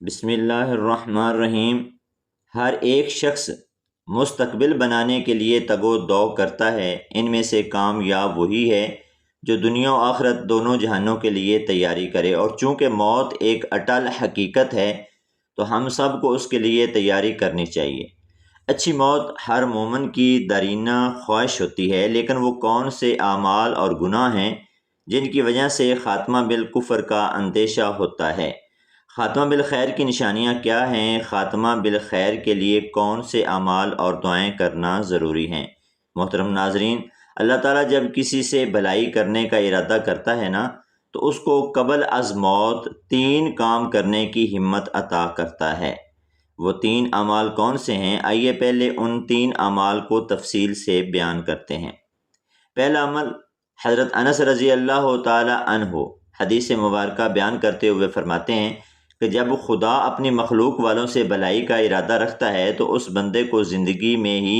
بسم اللہ الرحمن الرحیم۔ ہر ایک شخص مستقبل بنانے کے لیے تگ و دو کرتا ہے۔ ان میں سے کامیاب وہی ہے جو دنیا و آخرت دونوں جہانوں کے لیے تیاری کرے، اور چونکہ موت ایک اٹل حقیقت ہے تو ہم سب کو اس کے لیے تیاری کرنی چاہیے۔ اچھی موت ہر مومن کی دیرینہ خواہش ہوتی ہے، لیکن وہ کون سے اعمال اور گناہ ہیں جن کی وجہ سے خاتمہ بالکفر کا اندیشہ ہوتا ہے؟ خاتمہ بالخیر کی نشانیاں کیا ہیں؟ خاتمہ بالخیر کے لیے کون سے اعمال اور دعائیں کرنا ضروری ہیں؟ محترم ناظرین، اللہ تعالیٰ جب کسی سے بھلائی کرنے کا ارادہ کرتا ہے نا تو اس کو قبل از موت 3 کام کرنے کی ہمت عطا کرتا ہے۔ وہ 3 اعمال کون سے ہیں؟ آئیے پہلے ان 3 اعمال کو تفصیل سے بیان کرتے ہیں۔ پہلا عمل، حضرت انس رضی اللہ تعالی عنہ حدیث مبارکہ بیان کرتے ہوئے فرماتے ہیں کہ جب خدا اپنی مخلوق والوں سے بھلائی کا ارادہ رکھتا ہے تو اس بندے کو زندگی میں ہی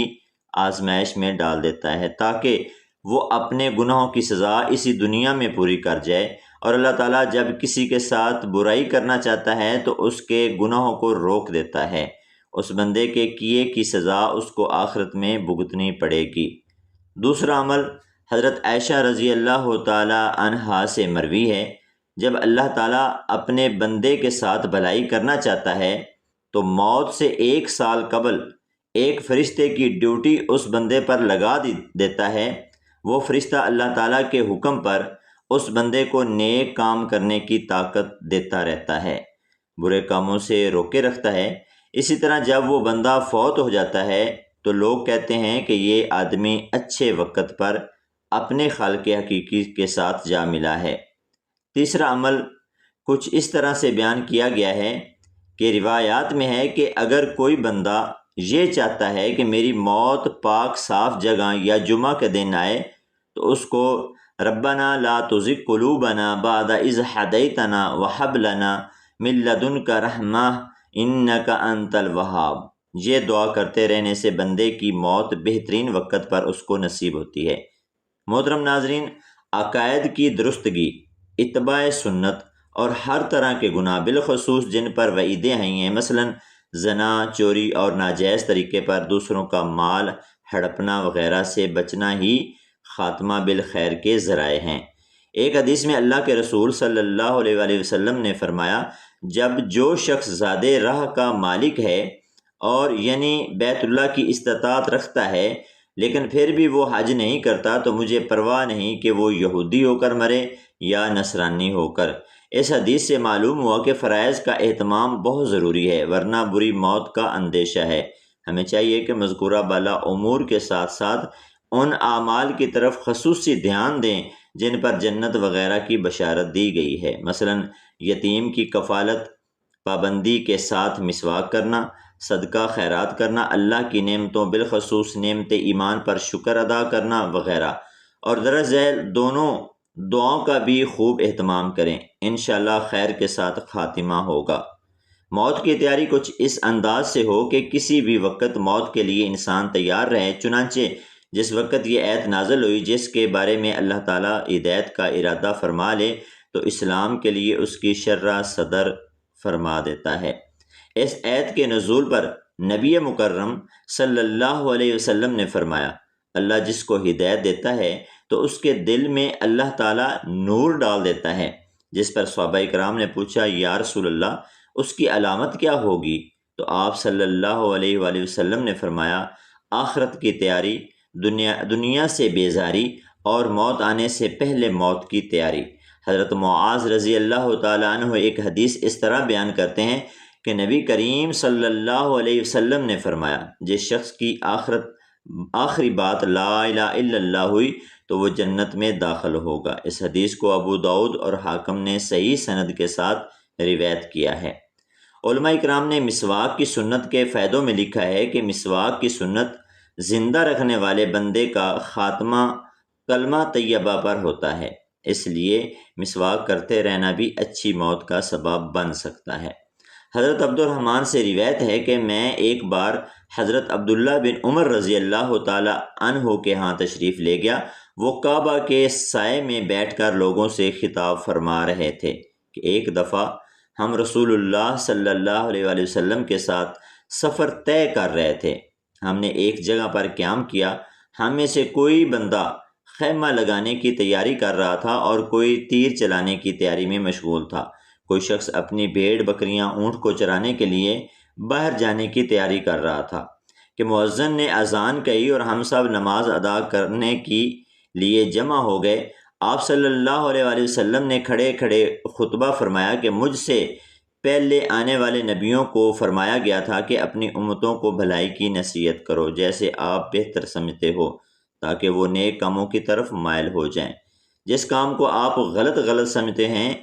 آزمائش میں ڈال دیتا ہے تاکہ وہ اپنے گناہوں کی سزا اسی دنیا میں پوری کر جائے، اور اللہ تعالیٰ جب کسی کے ساتھ برائی کرنا چاہتا ہے تو اس کے گناہوں کو روک دیتا ہے۔ اس بندے کے کیے کی سزا اس کو آخرت میں بھگتنی پڑے گی۔ دوسرا عمل، حضرت عائشہ رضی اللہ تعالی عنہا سے مروی ہے، جب اللہ تعالیٰ اپنے بندے کے ساتھ بھلائی کرنا چاہتا ہے تو موت سے 1 سال قبل ایک فرشتے کی ڈیوٹی اس بندے پر لگا دیتا ہے۔ وہ فرشتہ اللہ تعالیٰ کے حکم پر اس بندے کو نیک کام کرنے کی طاقت دیتا رہتا ہے، برے کاموں سے روکے رکھتا ہے۔ اسی طرح جب وہ بندہ فوت ہو جاتا ہے تو لوگ کہتے ہیں کہ یہ آدمی اچھے وقت پر اپنے خالق حقیقی کے ساتھ جا ملا ہے۔ تیسرا عمل کچھ اس طرح سے بیان کیا گیا ہے کہ روایات میں ہے کہ اگر کوئی بندہ یہ چاہتا ہے کہ میری موت پاک صاف جگہ یا جمعہ کے دن آئے تو اس کو ربنا لا تزغ قلوبنا بعد اذ ہدیتنا وہب لنا من لدنک رحمہ انک انت الوہاب، یہ دعا کرتے رہنے سے بندے کی موت بہترین وقت پر اس کو نصیب ہوتی ہے۔ محترم ناظرین، عقائد کی درستگی، اتباع سنت اور ہر طرح کے گناہ، بالخصوص جن پر وعیدیں آئی ہیں، مثلا زنا، چوری اور ناجائز طریقے پر دوسروں کا مال ہڑپنا وغیرہ سے بچنا ہی خاتمہ بالخیر کے ذرائع ہیں۔ ایک حدیث میں اللہ کے رسول صلی اللہ علیہ وآلہ وسلم نے فرمایا، جب جو شخص زاد راہ کا مالک ہے اور یعنی بیت اللہ کی استطاعت رکھتا ہے لیکن پھر بھی وہ حج نہیں کرتا تو مجھے پرواہ نہیں کہ وہ یہودی ہو کر مرے یا نصرانی ہو کر۔ اس حدیث سے معلوم ہوا کہ فرائض کا اہتمام بہت ضروری ہے، ورنہ بری موت کا اندیشہ ہے۔ ہمیں چاہیے کہ مذکورہ بالا امور کے ساتھ ساتھ ان اعمال کی طرف خصوصی دھیان دیں جن پر جنت وغیرہ کی بشارت دی گئی ہے، مثلا یتیم کی کفالت، پابندی کے ساتھ مسواک کرنا، صدقہ خیرات کرنا، اللہ کی نعمتوں بالخصوص نعمت ایمان پر شکر ادا کرنا وغیرہ، اور درج ذیل دونوں دعاؤں کا بھی خوب اہتمام کریں، انشاءاللہ خیر کے ساتھ خاتمہ ہوگا۔ موت کی تیاری کچھ اس انداز سے ہو کہ کسی بھی وقت موت کے لیے انسان تیار رہے۔ چنانچہ جس وقت یہ آیت نازل ہوئی جس کے بارے میں اللہ تعالیٰ ہدایت کا ارادہ فرما لے تو اسلام کے لیے اس کی شرح صدر فرما دیتا ہے۔ اس آیت کے نزول پر نبی مکرم صلی اللہ علیہ وسلم نے فرمایا، اللہ جس کو ہدایت دیتا ہے تو اس کے دل میں اللہ تعالیٰ نور ڈال دیتا ہے۔ جس پر صحابہ کرام نے پوچھا، یا رسول اللہ اس کی علامت کیا ہوگی؟ تو آپ صلی اللہ علیہ وآلہ وسلم نے فرمایا، آخرت کی تیاری، دنیا سے بیزاری اور موت آنے سے پہلے موت کی تیاری۔ حضرت معاذ رضی اللہ تعالیٰ عنہ ایک حدیث اس طرح بیان کرتے ہیں کہ نبی کریم صلی اللہ علیہ وسلم نے فرمایا، جس شخص کی آخری بات لا الہ الا اللہ ہوئی تو وہ جنت میں داخل ہوگا۔ اس حدیث کو ابو داؤد اور حاکم نے صحیح سند کے ساتھ روایت کیا ہے۔ علماء اکرام نے مسواک کی سنت کے فائدوں میں لکھا ہے کہ مسواک کی سنت زندہ رکھنے والے بندے کا خاتمہ کلمہ طیبہ پر ہوتا ہے، اس لیے مسواک کرتے رہنا بھی اچھی موت کا سبب بن سکتا ہے۔ حضرت عبد الرحمن سے روایت ہے کہ میں ایک بار حضرت عبداللہ بن عمر رضی اللہ تعالی عنہ کے ہاں تشریف لے گیا۔ وہ کعبہ کے سائے میں بیٹھ کر لوگوں سے خطاب فرما رہے تھے کہ ایک دفعہ ہم رسول اللہ صلی اللہ علیہ وآلہ وسلم کے ساتھ سفر طے کر رہے تھے۔ ہم نے ایک جگہ پر قیام کیا۔ ہم میں سے کوئی بندہ خیمہ لگانے کی تیاری کر رہا تھا اور کوئی تیر چلانے کی تیاری میں مشغول تھا۔ کوئی شخص اپنی بھیڑ بکریاں اونٹ کو چرانے کے لیے باہر جانے کی تیاری کر رہا تھا کہ مؤذن نے اذان کہی اور ہم سب نماز ادا کرنے کی لیے جمع ہو گئے۔ آپ صلی اللہ علیہ وآلہ وسلم نے کھڑے کھڑے خطبہ فرمایا کہ مجھ سے پہلے آنے والے نبیوں کو فرمایا گیا تھا کہ اپنی امتوں کو بھلائی کی نصیحت کرو جیسے آپ بہتر سمجھتے ہو، تاکہ وہ نیک کاموں کی طرف مائل ہو جائیں۔ جس کام کو آپ غلط سمجھتے ہیں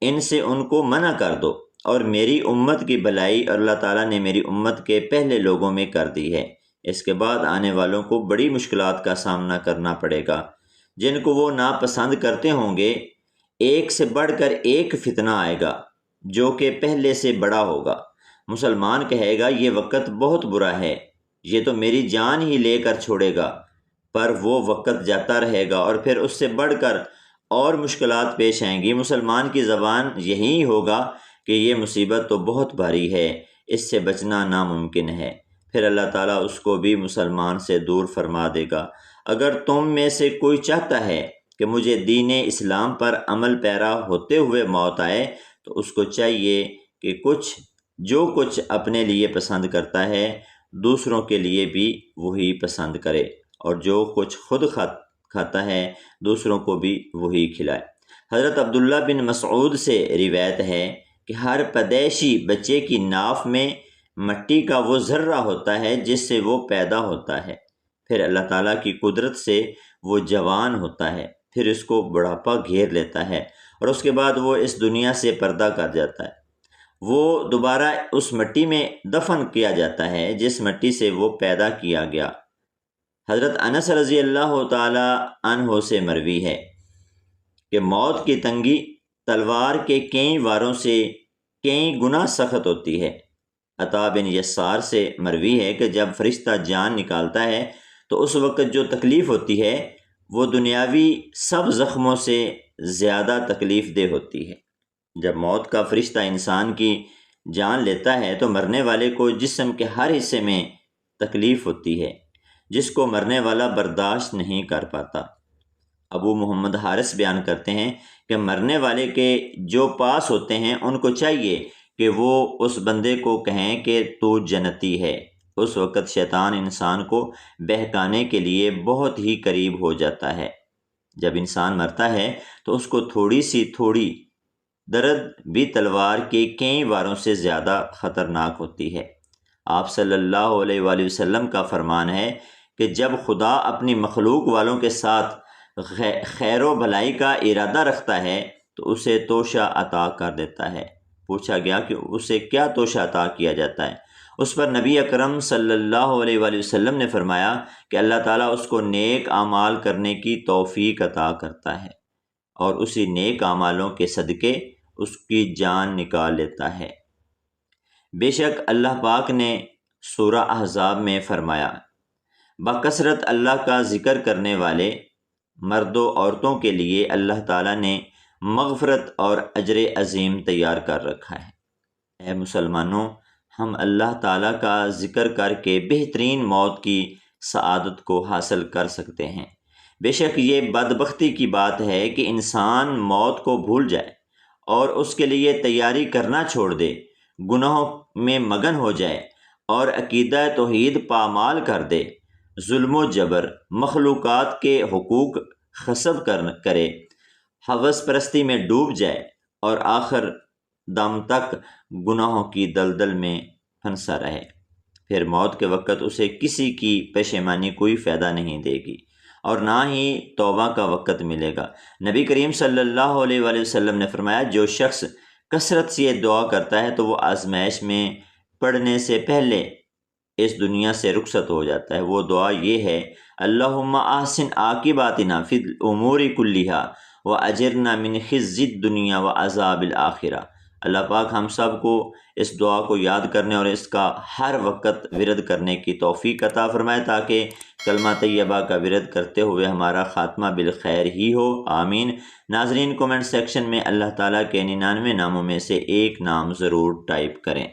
ان سے ان کو منع کر دو، اور میری امت کی بھلائی اللہ تعالیٰ نے میری امت کے پہلے لوگوں میں کر دی ہے۔ اس کے بعد آنے والوں کو بڑی مشکلات کا سامنا کرنا پڑے گا جن کو وہ ناپسند کرتے ہوں گے۔ ایک سے بڑھ کر ایک فتنہ آئے گا جو کہ پہلے سے بڑا ہوگا۔ مسلمان کہے گا یہ وقت بہت برا ہے، یہ تو میری جان ہی لے کر چھوڑے گا، پر وہ وقت جاتا رہے گا اور پھر اس سے بڑھ کر اور مشکلات پیش آئیں گی۔ مسلمان کی زبان یہی ہوگا کہ یہ مصیبت تو بہت بھاری ہے، اس سے بچنا ناممکن ہے۔ پھر اللہ تعالیٰ اس کو بھی مسلمان سے دور فرما دے گا۔ اگر تم میں سے کوئی چاہتا ہے کہ مجھے دین اسلام پر عمل پیرا ہوتے ہوئے موت آئے تو اس کو چاہیے کہ جو کچھ اپنے لیے پسند کرتا ہے دوسروں کے لیے بھی وہی پسند کرے، اور جو کچھ خود کھاتا ہے دوسروں کو بھی وہی کھلائے۔ حضرت عبداللہ بن مسعود سے روایت ہے کہ ہر پیدائشی بچے کی ناف میں مٹی کا وہ ذرہ ہوتا ہے جس سے وہ پیدا ہوتا ہے، پھر اللہ تعالیٰ کی قدرت سے وہ جوان ہوتا ہے، پھر اس کو بڑھاپا گھیر لیتا ہے اور اس کے بعد وہ اس دنیا سے پردہ کر جاتا ہے۔ وہ دوبارہ اس مٹی میں دفن کیا جاتا ہے جس مٹی سے وہ پیدا کیا گیا۔ حضرت انس رضی اللہ تعالی عنہ سے مروی ہے کہ موت کی تنگی تلوار کے کئی واروں سے کئی گنا سخت ہوتی ہے۔ عطا بن یسار سے مروی ہے کہ جب فرشتہ جان نکالتا ہے تو اس وقت جو تکلیف ہوتی ہے وہ دنیاوی سب زخموں سے زیادہ تکلیف دہ ہوتی ہے۔ جب موت کا فرشتہ انسان کی جان لیتا ہے تو مرنے والے کو جسم کے ہر حصے میں تکلیف ہوتی ہے جس کو مرنے والا برداشت نہیں کر پاتا۔ ابو محمد حارث بیان کرتے ہیں کہ مرنے والے کے جو پاس ہوتے ہیں ان کو چاہیے کہ وہ اس بندے کو کہیں کہ تو جنتی ہے۔ اس وقت شیطان انسان کو بہکانے کے لیے بہت ہی قریب ہو جاتا ہے۔ جب انسان مرتا ہے تو اس کو تھوڑی درد بھی تلوار کے کئی واروں سے زیادہ خطرناک ہوتی ہے۔ آپ صلی اللہ علیہ وآلہ وسلم کا فرمان ہے کہ جب خدا اپنی مخلوق والوں کے ساتھ خیر و بھلائی کا ارادہ رکھتا ہے تو اسے توشہ عطا کر دیتا ہے۔ پوچھا گیا کہ اسے کیا توشہ عطا کیا جاتا ہے؟ اس پر نبی اکرم صلی اللہ علیہ وآلہ وسلم نے فرمایا کہ اللہ تعالیٰ اس کو نیک اعمال کرنے کی توفیق عطا کرتا ہے اور اسی نیک اعمالوں کے صدقے اس کی جان نکال لیتا ہے۔ بے شک اللہ پاک نے سورہ احزاب میں فرمایا، بکثرت اللہ کا ذکر کرنے والے مرد و عورتوں کے لیے اللہ تعالیٰ نے مغفرت اور اجر عظیم تیار کر رکھا ہے۔ اے مسلمانوں، ہم اللہ تعالیٰ کا ذکر کر کے بہترین موت کی سعادت کو حاصل کر سکتے ہیں۔ بے شک یہ بدبختی کی بات ہے کہ انسان موت کو بھول جائے اور اس کے لیے تیاری کرنا چھوڑ دے، گناہوں میں مگن ہو جائے اور عقیدہ توحید پامال کر دے، ظلم و جبر، مخلوقات کے حقوق غصب کرے، ہوس پرستی میں ڈوب جائے اور آخر دم تک گناہوں کی دلدل میں پھنسا رہے۔ پھر موت کے وقت اسے کسی کی پشیمانی کوئی فائدہ نہیں دے گی اور نہ ہی توبہ کا وقت ملے گا۔ نبی کریم صلی اللہ علیہ وآلہ وسلم نے فرمایا، جو شخص کثرت سے یہ دعا کرتا ہے تو وہ آزمائش میں پڑنے سے پہلے اس دنیا سے رخصت ہو جاتا ہے۔ وہ دعا یہ ہے، اللہم احسن عاقباتنا فی الامور کلیہا واجرنا من خزی الدنیا وعذاب الآخرہ۔ اللہ پاک ہم سب کو اس دعا کو یاد کرنے اور اس کا ہر وقت ورد کرنے کی توفیق عطا فرمائے تاکہ کلمہ طیبہ کا ورد کرتے ہوئے ہمارا خاتمہ بالخیر ہی ہو، آمین۔ ناظرین، کومنٹ سیکشن میں اللہ تعالیٰ کے 99 ناموں میں سے ایک نام ضرور ٹائپ کریں۔